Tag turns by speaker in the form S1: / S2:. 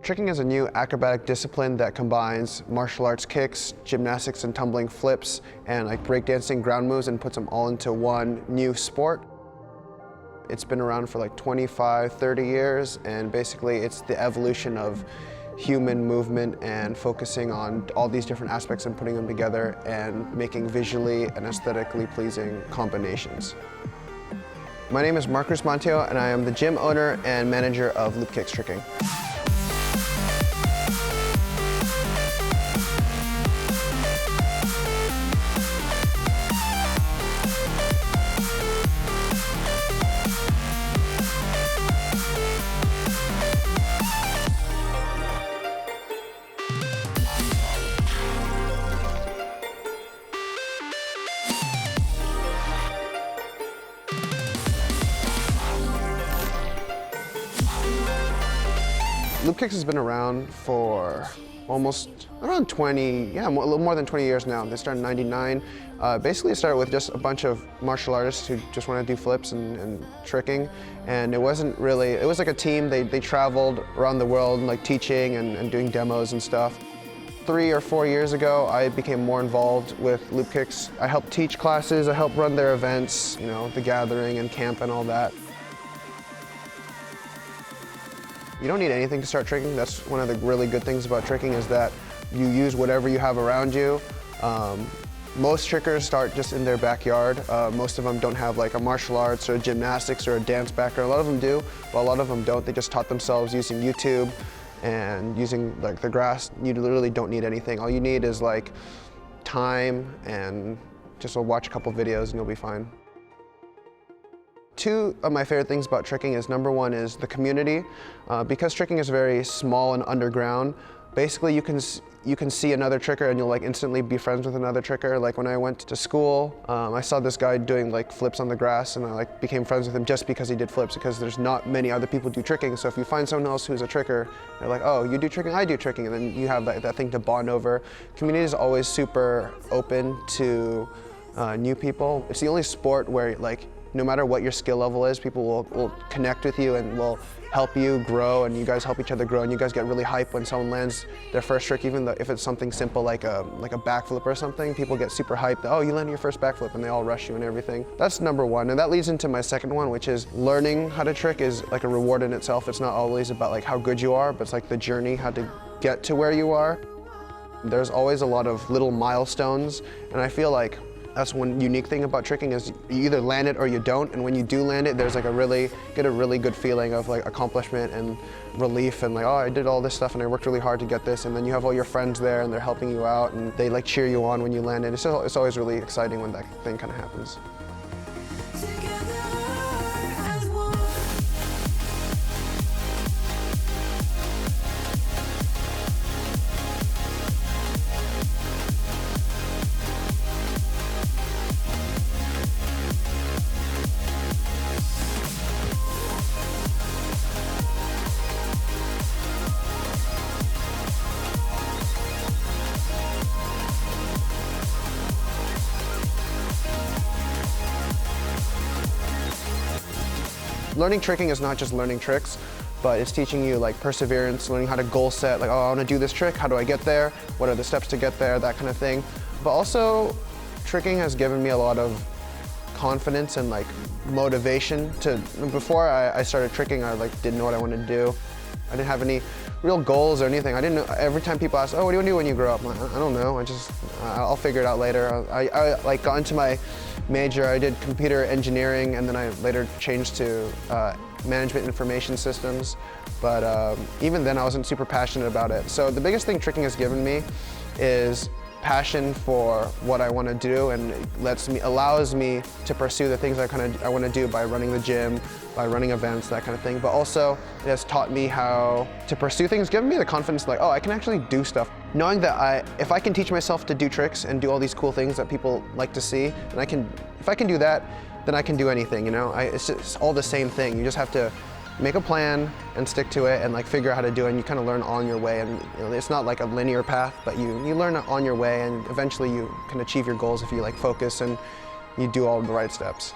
S1: Tricking is a new acrobatic discipline that combines martial arts kicks, gymnastics and tumbling flips, and like breakdancing ground moves and puts them all into one new sport. It's been around for like 25, 30 years, and basically it's the evolution of human movement and focusing on all these different aspects and putting them together and making visually and aesthetically pleasing combinations. My name is Rusmantijo, and I am the gym owner and manager of Loopkicks Tricking. Loopkicks has been around for almost around 20, a little more than 20 years now. They started in '99. Basically it started with just a bunch of martial artists who just want to do flips and tricking. And it wasn't really, it was like a team. They traveled around the world like teaching and doing demos and stuff. 3 or 4 years ago, I became more involved with Loopkicks. I helped teach classes, I helped run their events, you know, the gathering and camp and all that. You don't need anything to start tricking. That's one of the really good things about tricking, is that you use whatever you have around you. Most trickers start just in their backyard. Most of them don't have like a martial arts or gymnastics or a dance background. A lot of them do, but a lot of them don't. They just taught themselves using YouTube and using like the grass. You literally don't need anything. All you need is like time and just watch a couple videos and you'll be fine. Two of my favorite things about tricking is, number one is the community. Because tricking is very small and underground, basically you can see another tricker and you'll like instantly be friends with another tricker. Like when I went to school, I saw this guy doing like flips on the grass, and I like became friends with him just because he did flips, because there's not many other people who do tricking. So if you find someone else who's a tricker, they're like, oh, you do tricking, I do tricking, and then you have that thing to bond over. Community is always super open to new people. It's the only sport where like, no matter what your skill level is, people will connect with you and will help you grow, and you guys help each other grow, and you guys get really hyped when someone lands their first trick, even though if it's something simple like a backflip or something. People get super hyped, oh, you landed your first backflip, and they all rush you and everything. That's number one, and that leads into my second one, which is learning how to trick is like a reward in itself. It's not always about like how good you are, but it's like the journey, how to get to where you are. There's always a lot of little milestones, and I feel like that's one unique thing about tricking, is you either land it or you don't, and when you do land it, there's like a really good feeling of like accomplishment and relief, and like, oh, I did all this stuff and I worked really hard to get this, and then you have all your friends there and they're helping you out and they like cheer you on when you land it. It's always really exciting when that thing kind of happens. Learning tricking is not just learning tricks, but it's teaching you like perseverance, learning how to goal set, like, oh, I want to do this trick, how do I get there? What are the steps to get there? That kind of thing. But also, tricking has given me a lot of confidence and like motivation to, before I started tricking, I like didn't know what I wanted to do. I didn't have any real goals or anything. I didn't know. Every time people ask, oh, what do you want to do when you grow up? I'm like, I don't know, I'll figure it out later. I like got into my major, I did computer engineering, and then I later changed to management information systems. But even then I wasn't super passionate about it. So the biggest thing tricking has given me is passion for what I want to do, and it allows me to pursue the things I want to do by running the gym, by running events, that kind of thing. But also it has taught me how to pursue things, given me the confidence like, oh, I can actually do stuff. Knowing that if I can teach myself to do tricks and do all these cool things that people like to see, and if I can do that, then I can do anything, you know? It's just all the same thing. You just have to make a plan and stick to it and like figure out how to do it, and you kind of learn on your way. And you know, it's not like a linear path, but you learn on your way, and eventually you can achieve your goals if you like focus and you do all the right steps.